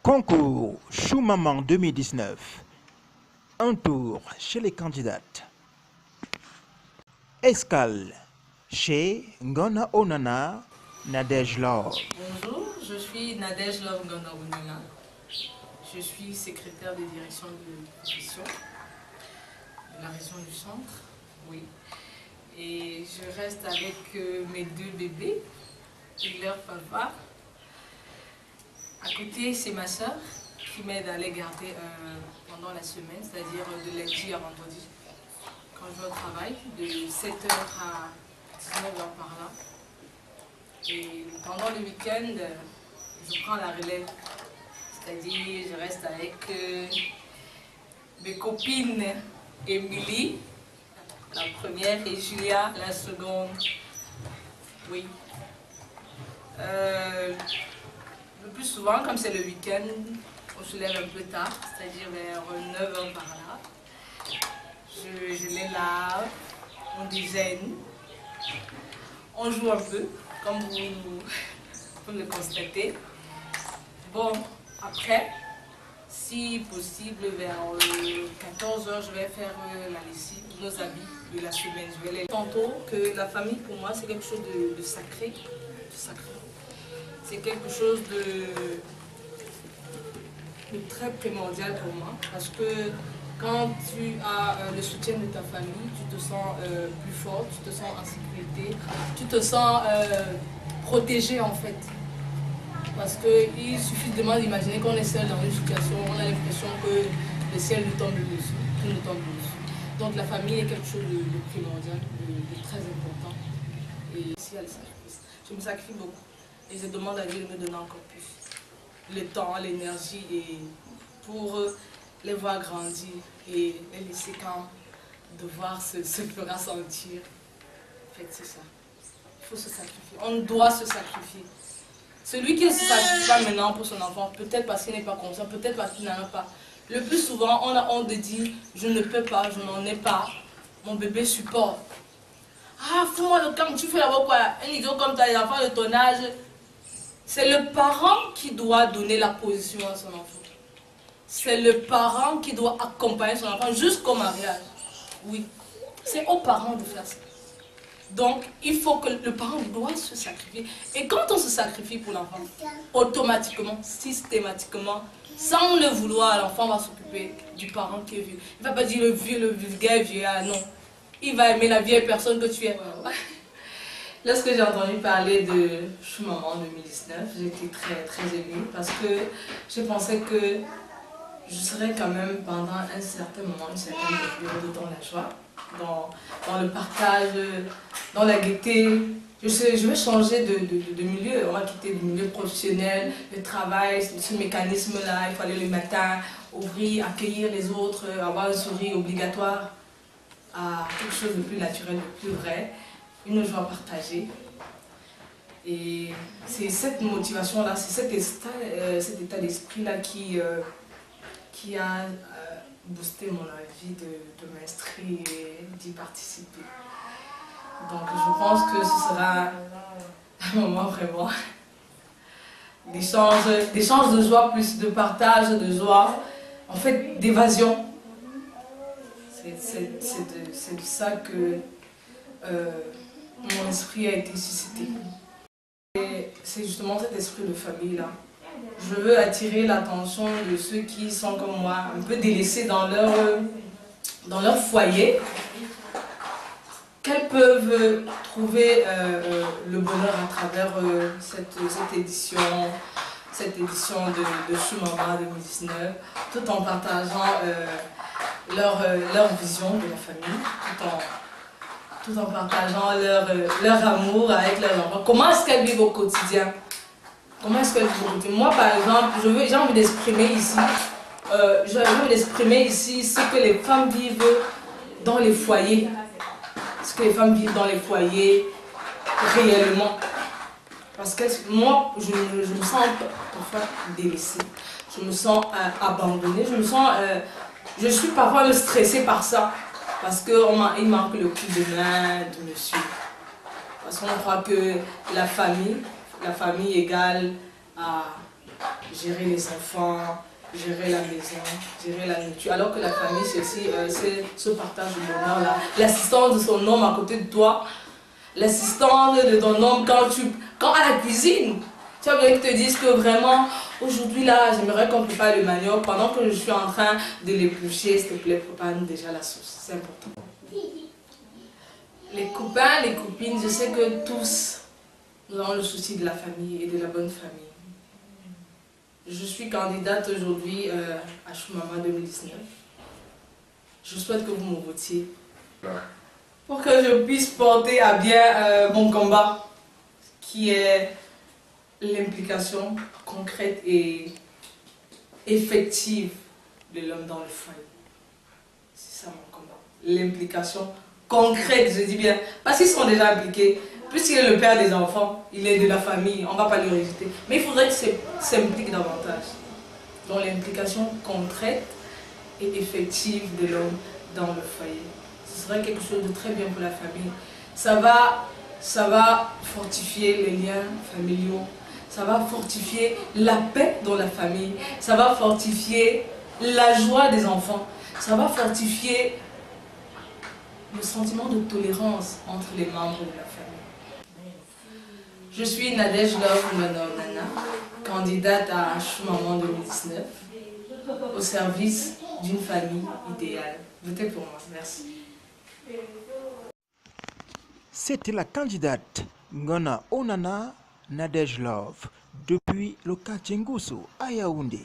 Concours Choumaman 2019. Un tour chez les candidates. Escale chez Ngona Onana Nadège Love. Bonjour, je suis Nadège Love Ngona Onana. Je suis secrétaire de direction de profession de la région du Centre. Oui. Et je reste avec mes deux bébés et leur papa. À côté, c'est ma soeur qui m'aide à les garder pendant la semaine, c'est-à-dire de lundi à vendredi, quand je vais au travail, de 7h à 19h par là. Et pendant le week-end, je prends la relève, c'est-à-dire je reste avec mes copines Émilie, la première, et Julia, la seconde. Oui. Le plus souvent, comme c'est le week-end, on se lève un peu tard, c'est-à-dire vers 9h par là. Je les lave, on déjeune, on joue un peu, comme vous le constatez. Bon, après, si possible, vers 14h, je vais faire la lessive, nos habits de la semaine. Je vais les... Tantôt que la famille, pour moi, c'est quelque chose de sacré. C'est quelque chose de très primordial pour moi, parce que quand tu as le soutien de ta famille, tu te sens plus fort, tu te sens en sécurité, tu te sens protégé en fait. Parce qu'il suffit d'imaginer qu'on est seul dans une situation, on a l'impression que le ciel nous tombe dessus, tout nous tombe dessus. Donc la famille est quelque chose de primordial, de très important. Et ici, il y a le sacrifice. Je me sacrifie beaucoup. Et je demande à Dieu de me donner encore plus. Le temps, l'énergie, et pour les voir grandir et les laisser quand devoir se fera sentir. En fait, c'est ça. Il faut se sacrifier. On doit se sacrifier. Celui qui ne se sacrifie pas maintenant pour son enfant, peut-être parce qu'il n'est pas conscient, peut-être parce qu'il n'en a pas. Le plus souvent, on a honte de dire « je ne peux pas, je n'en ai pas, mon bébé supporte ». Ah, fous-moi le camp, tu fais là-bas quoi? Un idiot comme toi, les enfants de ton âge. C'est le parent qui doit donner la position à son enfant. C'est le parent qui doit accompagner son enfant jusqu'au mariage. Oui, c'est aux parents de faire ça. Donc, il faut que le parent doit se sacrifier. Et quand on se sacrifie pour l'enfant, automatiquement, systématiquement, sans le vouloir, l'enfant va s'occuper du parent qui est vieux. Il ne va pas dire le vulgaire vieux, ah non. Il va aimer la vieille personne que tu es. Lorsque j'ai entendu parler de Choumaman 2019, j'étais très émue parce que je pensais que je serais quand même pendant un certain moment, une certaine période dans la joie, dans le partage, dans la gaieté. Je vais changer de milieu, on va quitter le milieu professionnel, le travail, ce mécanisme-là, il faut aller le matin, ouvrir, accueillir les autres, avoir un sourire obligatoire à quelque chose de plus naturel, de plus vrai. Une joie partagée. Et c'est cette motivation-là, c'est cet état d'esprit-là qui a boosté mon envie de m'inscrire et d'y participer. Donc je pense que ce sera un moment vraiment d'échange de joie, plus de partage de joie, en fait d'évasion. C'est de ça que mon esprit a été suscité. Et c'est justement cet esprit de famille-là. Je veux attirer l'attention de ceux qui sont comme moi, un peu délaissés dans leur foyer, qu'elles peuvent trouver le bonheur à travers cette édition de Choumaman 2019, tout en partageant leur vision de la famille, tout en partageant leur amour avec leurs enfants. Comment est-ce qu'elles vivent au quotidien? Comment est-ce qu'elles vivent au quotidien? Moi, par exemple, j'ai envie d'exprimer ici, ce que les femmes vivent dans les foyers. Ce que les femmes vivent dans les foyers réellement. Parce que moi, je me sens parfois délaissée. Je me sens abandonnée. Je suis parfois stressée par ça. Parce qu'il manque le coup de main de monsieur. Parce qu'on croit que la famille égale à gérer les enfants, gérer la maison, gérer la nourriture. Alors que la famille, c'est aussi ce partage de bonheur-là. L'assistance de son homme à côté de toi, l'assistance de ton homme quand à la cuisine. Tu as besoin qu'ils te disent que vraiment, aujourd'hui là, j'aimerais qu'on prépare le manioc. Pendant que je suis en train de l'éplucher, s'il te plaît, prépare-nous déjà la sauce. C'est important. Les copains, les copines, je sais que tous, nous avons le souci de la famille et de la bonne famille. Je suis candidate aujourd'hui à Choumama 2019. Je souhaite que vous me votiez pour que je puisse porter à bien mon combat, qui est l'implication concrète et effective de l'homme dans le foyer. C'est ça mon combat. L'implication concrète, je dis bien, parce qu'ils sont déjà impliqués. Puisqu'il est le père des enfants, il est de la famille, on ne va pas le rejeter. Mais il faudrait qu'il s'implique davantage dans l'implication concrète et effective de l'homme dans le foyer. Ce serait quelque chose de très bien pour la famille. Ça va fortifier les liens familiaux, ça va fortifier la paix dans la famille, ça va fortifier la joie des enfants, ça va fortifier le sentiment de tolérance entre les membres de la famille. Je suis Nadège Love Nana, candidate à Choumama 2019, au service d'une famille idéale. Votez pour moi, merci. C'était la candidate Ngona Onana Nadège Love depuis le quartier Ngusso à Yaoundé.